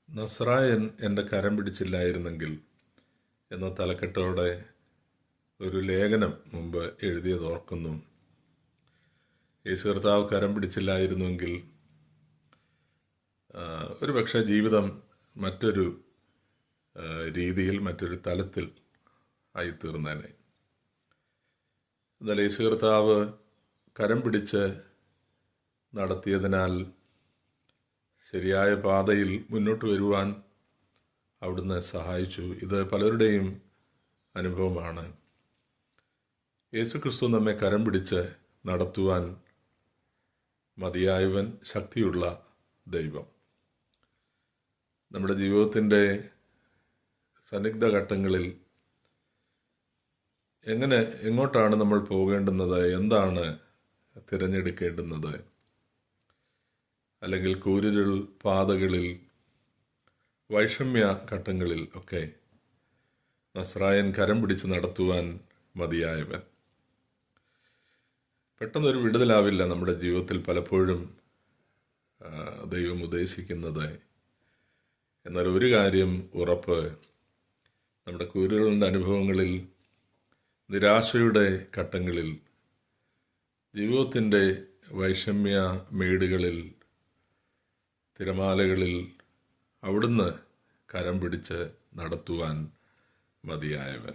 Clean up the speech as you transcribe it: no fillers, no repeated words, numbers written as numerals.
നസ്രായൻ എൻ്റെ കരം പിടിച്ചില്ലായിരുന്നെങ്കിൽ എന്ന തലക്കെട്ടോടെ ഒരു ലേഖനം മുമ്പ് എഴുതിയത് ഓർക്കുന്നു. യേശു കർത്താവ് കരം പിടിച്ചില്ലായിരുന്നുവെങ്കിൽ ഒരു പക്ഷേ ജീവിതം മറ്റൊരു രീതിയിൽ മറ്റൊരു തലത്തിൽ ആയിത്തീർന്നേനെ. എന്നാൽ യേശു കർത്താവ് കരം പിടിച്ച് നടത്തിയതിനാൽ ശരിയായ പാതയിൽ മുന്നോട്ട് വരുവാൻ അവിടുന്ന് സഹായിച്ചു. ഇത് പലരുടെയും അനുഭവമാണ്. യേശുക്രിസ്തു നമ്മെ കരം പിടിച്ച് നടത്തുവാൻ മതിയായവൻ, ശക്തിയുള്ള ദൈവം. നമ്മുടെ ജീവിതത്തിൻ്റെ സന്നിഗ്ധ ഘട്ടങ്ങളിൽ എങ്ങോട്ടാണ് നമ്മൾ പോകേണ്ടുന്നത്, എന്താണ് തിരഞ്ഞെടുക്കേണ്ടുന്നത്, അല്ലെങ്കിൽ കൂരിരുൾ പാതകളിൽ, വൈഷമ്യ ഘട്ടങ്ങളിൽ ഒക്കെ നസ്രായൻ കരം പിടിച്ച് നടത്തുവാൻ മതിയായവൻ. പെട്ടെന്നൊരു വിടുതലാവില്ല നമ്മുടെ ജീവിതത്തിൽ പലപ്പോഴും ദൈവം ഉദ്ദേശിക്കുന്നത്. എന്നാൽ ഒരു കാര്യം ഉറപ്പ്, നമ്മുടെ കൂരിരുളിൻ്റെ അനുഭവങ്ങളിൽ, നിരാശയുടെ ഘട്ടങ്ങളിൽ, ജീവിതത്തിൻ്റെ വൈഷമ്യ മേടുകളിൽ, തിരമാലകളിൽ അവിടുന്ന് കരം പിടിച്ച് നടത്തുവാൻ മതിയായവൻ.